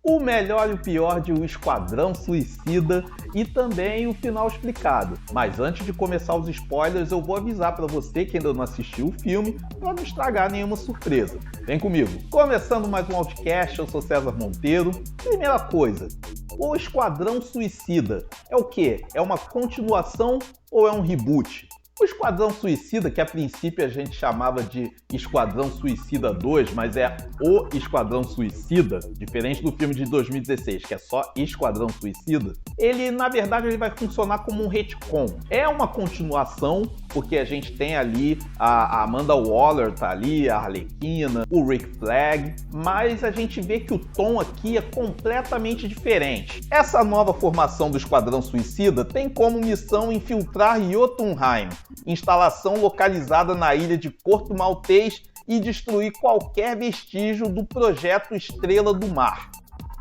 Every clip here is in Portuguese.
O melhor e o pior de O Esquadrão Suicida e também o final explicado. Mas antes de começar os spoilers, eu vou avisar para você que ainda não assistiu o filme para não estragar nenhuma surpresa. Vem comigo. Começando mais um Outcast, eu sou César Monteiro. Primeira coisa, O Esquadrão Suicida é o quê? É uma continuação ou é um reboot? O Esquadrão Suicida, que a princípio a gente chamava de Esquadrão Suicida 2, mas é o Esquadrão Suicida, diferente do filme de 2016, que é só Esquadrão Suicida, ele, na verdade, ele vai funcionar como um retcon. É uma continuação, porque a gente tem ali a Amanda Waller, tá ali, a Arlequina, o Rick Flag, mas a gente vê que o tom aqui é completamente diferente. Essa nova formação do Esquadrão Suicida tem como missão infiltrar Jotunheim, instalação localizada na ilha de Corto Maltês, e destruir qualquer vestígio do projeto Estrela do Mar.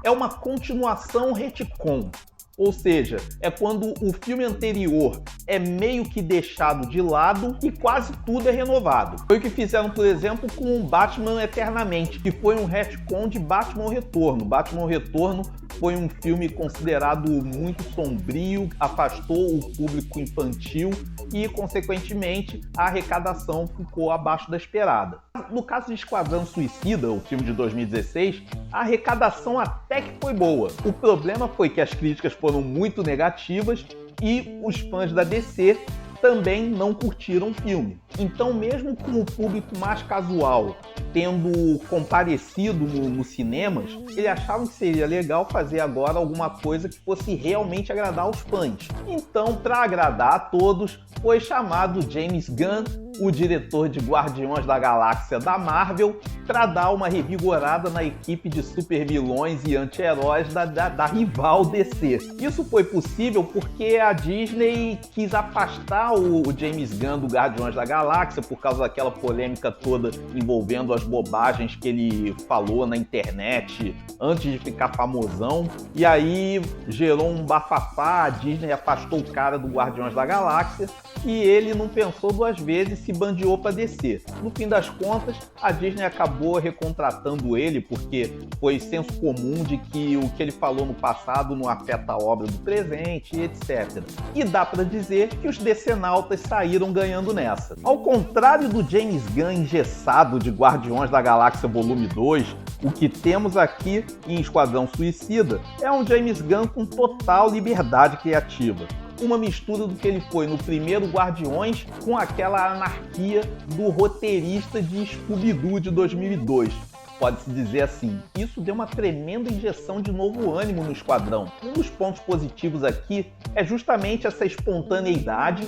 É uma continuação retcon, ou seja, é quando o filme anterior é meio que deixado de lado e quase tudo é renovado. Foi o que fizeram, por exemplo, com Batman Eternamente, que foi um retcon de Batman Retorno. Batman Retorno foi um filme considerado muito sombrio, afastou o público infantil e, consequentemente, a arrecadação ficou abaixo da esperada. No caso de Esquadrão Suicida, o filme de 2016, a arrecadação até que foi boa. O problema foi que as críticas foram muito negativas e os fãs da DC também não curtiram o filme. Então, mesmo com o público mais casual tendo comparecido nos cinemas, eles achavam que seria legal fazer agora alguma coisa que fosse realmente agradar os fãs. Então, para agradar a todos, foi chamado James Gunn, o diretor de Guardiões da Galáxia da Marvel, para dar uma revigorada na equipe de supervilões e anti-heróis da rival DC. Isso foi possível porque a Disney quis afastar o James Gunn do Guardiões da Galáxia por causa daquela polêmica toda envolvendo as bobagens que ele falou na internet antes de ficar famosão. E aí gerou um bafafá, a Disney afastou o cara do Guardiões da Galáxia e ele não pensou duas vezes, se bandeou para DC. No fim das contas, a Disney acabou recontratando ele porque foi senso comum de que o que ele falou no passado não afeta a obra do presente, etc. E dá para dizer que os decenautas saíram ganhando nessa. Ao contrário do James Gunn engessado de Guardiões da Galáxia Volume 2, o que temos aqui em Esquadrão Suicida é um James Gunn com total liberdade criativa. Uma mistura do que ele foi no primeiro Guardiões com aquela anarquia do roteirista de Scooby-Doo de 2002. Pode-se dizer assim, isso deu uma tremenda injeção de novo ânimo no Esquadrão. Um dos pontos positivos aqui é justamente essa espontaneidade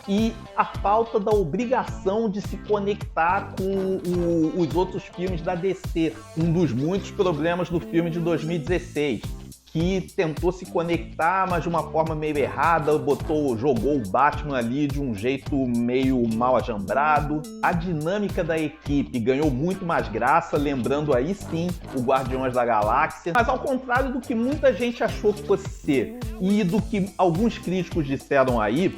e a falta da obrigação de se conectar com os outros filmes da DC. Um dos muitos problemas do filme de 2016. Que tentou se conectar, mas de uma forma meio errada, jogou o Batman ali de um jeito meio mal ajambrado. A dinâmica da equipe ganhou muito mais graça, lembrando aí sim o Guardiões da Galáxia, mas ao contrário do que muita gente achou que fosse ser e do que alguns críticos disseram aí,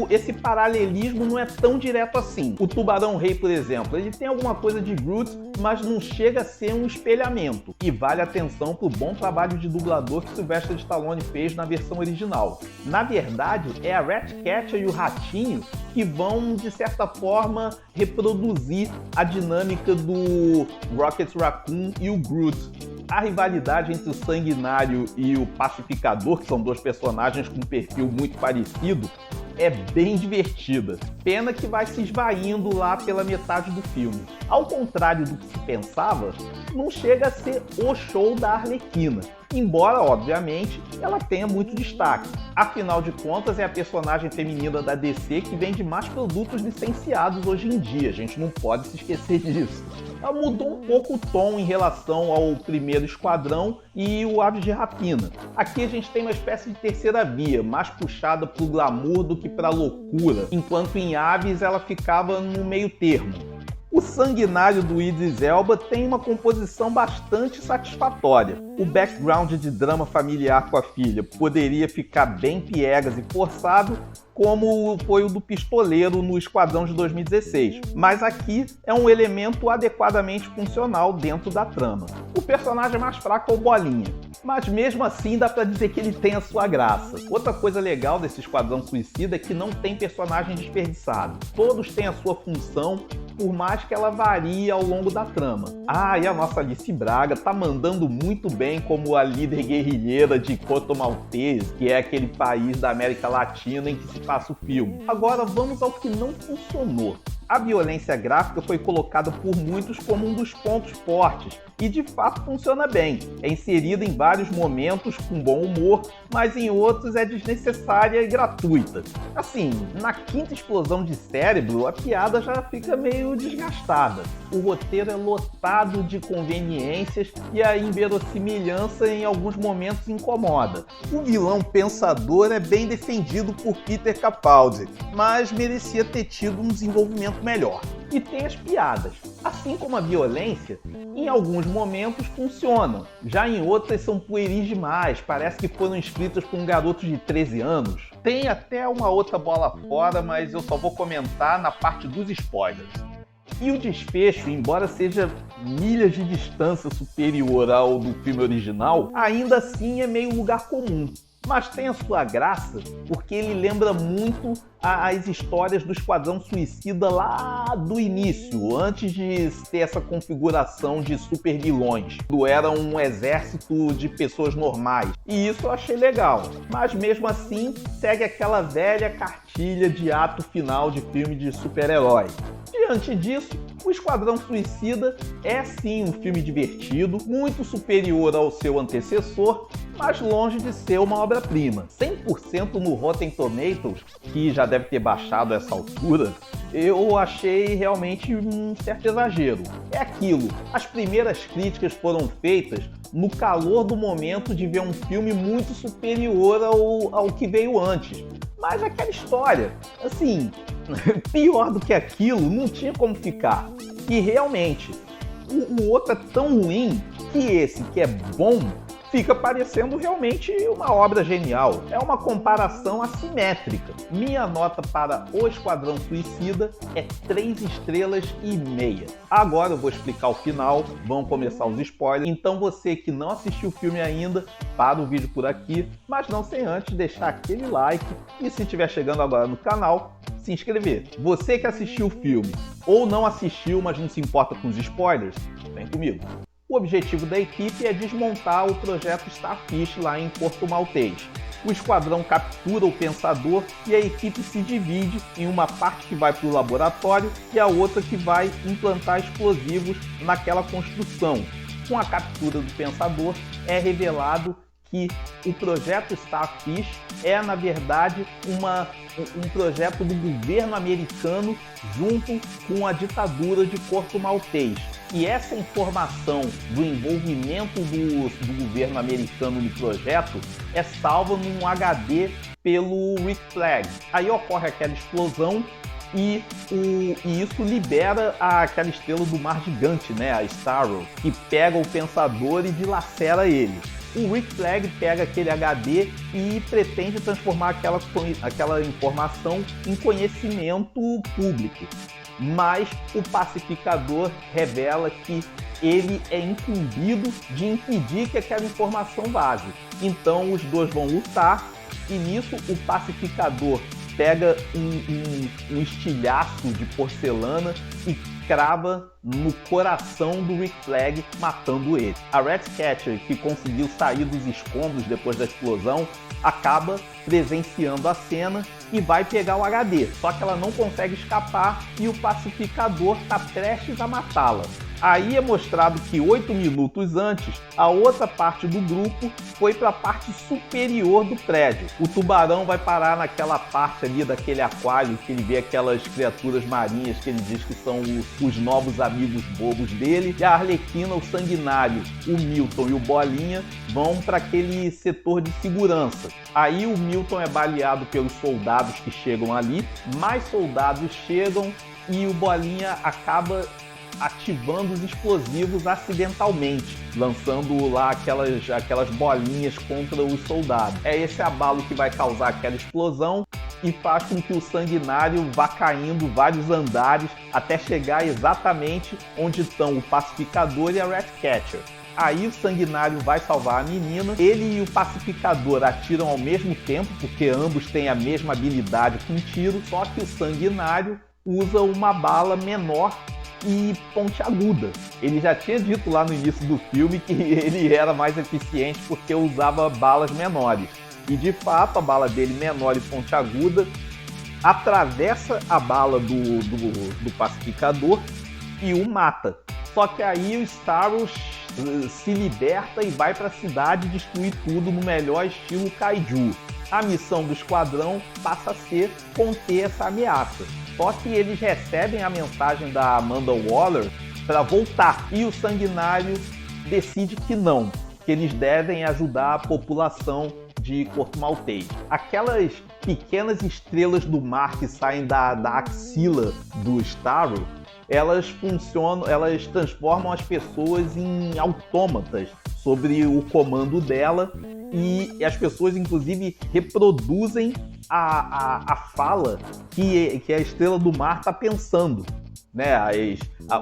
esse paralelismo não é tão direto assim. O Tubarão Rei, por exemplo, ele tem alguma coisa de Groot, mas não chega a ser um espelhamento. E vale atenção pro bom trabalho de dublador que Sylvester Stallone fez na versão original. Na verdade, é a Ratcatcher e o Ratinho que vão, de certa forma, reproduzir a dinâmica do Rocket Raccoon e o Groot. A rivalidade entre o Sanguinário e o Pacificador, que são dois personagens com um perfil muito parecido, é bem divertida. Pena que vai se esvaindo lá pela metade do filme. Ao contrário do que se pensava, não chega a ser o show da Arlequina. Embora, obviamente, ela tenha muito destaque. Afinal de contas, é a personagem feminina da DC que vende mais produtos licenciados hoje em dia. A gente não pode se esquecer disso. Ela mudou um pouco o tom em relação ao primeiro Esquadrão e o Aves de Rapina. Aqui a gente tem uma espécie de terceira via, mais puxada para o glamour do que para a loucura, enquanto em Aves ela ficava no meio termo. O sanguinário do Idris Elba tem uma composição bastante satisfatória. O background de drama familiar com a filha poderia ficar bem piegas e forçado, como foi o do pistoleiro no Esquadrão de 2016, mas aqui é um elemento adequadamente funcional dentro da trama. O personagem mais fraco é o Bolinha, mas mesmo assim dá pra dizer que ele tem a sua graça. Outra coisa legal desse Esquadrão Suicida é que não tem personagem desperdiçado. Todos têm a sua função, por mais que ela varie ao longo da trama. E a nossa Alice Braga tá mandando muito bem como a líder guerrilheira de Porto Maltese, que é aquele país da América Latina em que se passa o filme. Agora vamos ao que não funcionou. A violência gráfica foi colocada por muitos como um dos pontos fortes e de fato funciona bem. É inserida em vários momentos com bom humor, mas em outros é desnecessária e gratuita. Assim, na quinta explosão de cérebro, a piada já fica meio desgastada. O roteiro é lotado de conveniências e a inverossimilhança em alguns momentos incomoda. O vilão pensador é bem defendido por Peter Capaldi, mas merecia ter tido um desenvolvimento melhor. E tem as piadas. Assim como a violência, em alguns momentos funcionam. Já em outras são pueris demais, parece que foram escritas por um garoto de 13 anos. Tem até uma outra bola fora, mas eu só vou comentar na parte dos spoilers. E o desfecho, embora seja milhas de distância superior ao do filme original, ainda assim é meio lugar comum. Mas tem a sua graça porque ele lembra muito as histórias do Esquadrão Suicida lá do início, antes de ter essa configuração de super vilões. Era um exército de pessoas normais. E isso eu achei legal. Mas mesmo assim, segue aquela velha cartilha de ato final de filme de super-herói. Diante disso, o Esquadrão Suicida é sim um filme divertido, muito superior ao seu antecessor, mas longe de ser uma obra-prima. 100% no Rotten Tomatoes, que já deve ter baixado a essa altura, eu achei realmente um certo exagero. É aquilo, as primeiras críticas foram feitas no calor do momento de ver um filme muito superior ao que veio antes. Mas aquela história, assim, pior do que aquilo, não tinha como ficar. E realmente, o outro é tão ruim que esse, que é bom, fica parecendo realmente uma obra genial. É uma comparação assimétrica. Minha nota para O Esquadrão Suicida é 3,5 estrelas. Agora eu vou explicar o final, vão começar os spoilers. Então você que não assistiu o filme ainda, para o vídeo por aqui, mas não sem antes deixar aquele like e se estiver chegando agora no canal, se inscrever. Você que assistiu o filme ou não assistiu, mas não se importa com os spoilers, vem comigo. O objetivo da equipe é desmontar o projeto Starfish lá em Porto Maltese. O esquadrão captura o Pensador e a equipe se divide em uma parte que vai para o laboratório e a outra que vai implantar explosivos naquela construção. Com a captura do Pensador, é revelado que o projeto Starfish é, na verdade, um projeto do governo americano junto com a ditadura de Porto Maltese. E essa informação do envolvimento do governo americano no projeto é salva num HD pelo Rick Flag. Aí ocorre aquela explosão e isso libera aquela estrela do mar gigante, né, a Starro, que pega o Pensador e dilacera ele. O Rick Flag pega aquele HD e pretende transformar aquela informação em conhecimento público. Mas o Pacificador revela que ele é incumbido de impedir que aquela informação vaze. Então os dois vão lutar e nisso o Pacificador pega um estilhaço de porcelana e crava no coração do Rick Flag, matando ele. A Ratcatcher, que conseguiu sair dos escombros depois da explosão, acaba presenciando a cena e vai pegar o HD. Só que ela não consegue escapar e o Pacificador está prestes a matá-la. Aí é mostrado que 8 minutos antes, a outra parte do grupo foi para a parte superior do prédio. O tubarão vai parar naquela parte ali daquele aquário que ele vê aquelas criaturas marinhas que ele diz que são os novos amigos bobos dele. E a Arlequina, o Sanguinário, o Milton e o Bolinha vão para aquele setor de segurança. Aí o Milton é baleado pelos soldados que chegam ali, mais soldados chegam e o Bolinha acaba ativando os explosivos acidentalmente, lançando lá aquelas bolinhas contra os soldados. É esse abalo que vai causar aquela explosão e faz com que o Sanguinário vá caindo vários andares até chegar exatamente onde estão o Pacificador e a Ratcatcher. Aí o Sanguinário vai salvar a menina, ele e o Pacificador atiram ao mesmo tempo, porque ambos têm a mesma habilidade com tiro, só que o Sanguinário usa uma bala menor e pontiaguda. Ele já tinha dito lá no início do filme que ele era mais eficiente porque usava balas menores. E de fato a bala dele menor e pontiaguda atravessa a bala do Pacificador e o mata. Só que aí o Starro se liberta e vai para a cidade destruir tudo no melhor estilo Kaiju. A missão do esquadrão passa a ser conter essa ameaça. Só que eles recebem a mensagem da Amanda Waller para voltar e o Sanguinário decide que não, que eles devem ajudar a população de Corto Maltese. Aquelas pequenas estrelas do mar que saem da axila do Starro, elas transformam as pessoas em autômatas sobre o comando dela e as pessoas inclusive reproduzem a fala que a estrela do mar está pensando, né?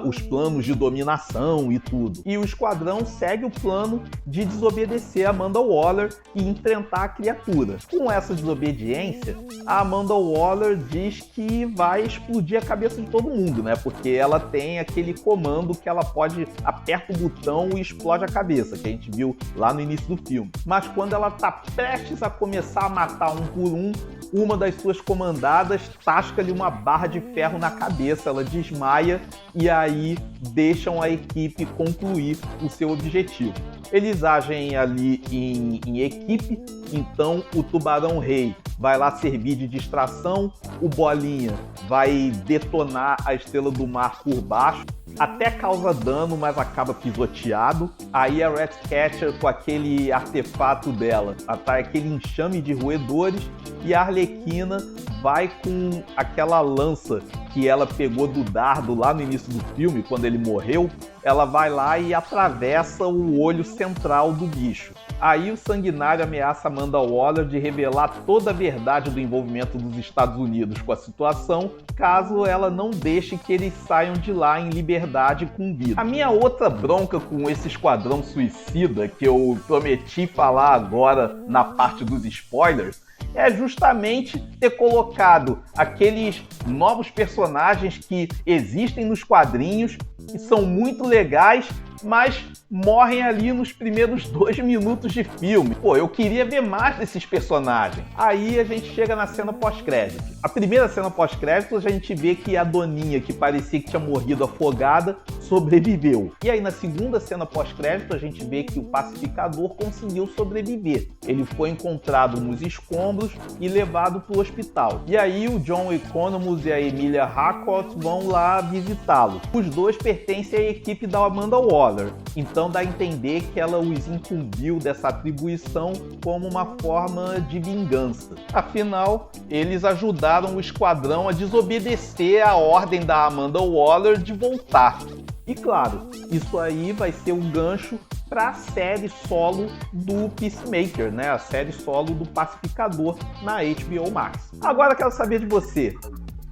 Os planos de dominação e tudo. E o esquadrão segue o plano de desobedecer a Amanda Waller e enfrentar a criatura. Com essa desobediência, a Amanda Waller diz que vai explodir a cabeça de todo mundo, né? Porque ela tem aquele comando que ela pode aperta o botão e explode a cabeça, que a gente viu lá no início do filme. Mas quando ela está prestes a começar a matar um por um, uma das suas comandadas tasca-lhe uma barra de ferro na cabeça, ela desmaia e aí deixam a equipe concluir o seu objetivo. Eles agem ali em equipe, então o Tubarão Rei vai lá servir de distração, o Bolinha vai detonar a Estrela do Mar por baixo, até causa dano, mas acaba pisoteado. Aí a Ratcatcher, com aquele artefato dela, atrai aquele enxame de roedores e a Arlequina vai com aquela lança que ela pegou do dardo lá no início do filme, quando ele morreu, ela vai lá e atravessa o olho central do bicho. Aí o Sanguinário ameaça Amanda Waller de revelar toda a verdade do envolvimento dos Estados Unidos com a situação, caso ela não deixe que eles saiam de lá em liberdade com vida. A minha outra bronca com esse Esquadrão Suicida, que eu prometi falar agora na parte dos spoilers, é justamente ter colocado aqueles novos personagens que existem nos quadrinhos, que são muito legais, mas morrem ali nos primeiros 2 minutos de filme. Pô, eu queria ver mais desses personagens. Aí a gente chega na cena pós-crédito. A primeira cena pós-crédito a gente vê que a Doninha, que parecia que tinha morrido afogada, sobreviveu. E aí na segunda cena pós-crédito a gente vê que o Pacificador conseguiu sobreviver. Ele foi encontrado nos escombros e levado para o hospital. E aí o John Economos e a Emilia Harcourt vão lá visitá-lo. Os dois pertencem à equipe da Amanda Waller. Então dá a entender que ela os incumbiu dessa atribuição como uma forma de vingança. Afinal, eles ajudaram o esquadrão a desobedecer a ordem da Amanda Waller de voltar. E claro, isso aí vai ser um gancho para a série solo do Peacemaker, né? A série solo do Pacificador na HBO Max. Agora quero saber de você.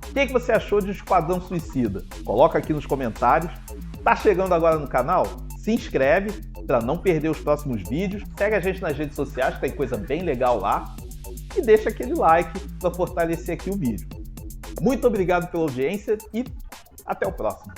O que você achou de Esquadrão Suicida? Coloca aqui nos comentários. Tá chegando agora no canal? Se inscreve para não perder os próximos vídeos. Segue a gente nas redes sociais, que tem coisa bem legal lá. E deixa aquele like para fortalecer aqui o vídeo. Muito obrigado pela audiência e até o próximo.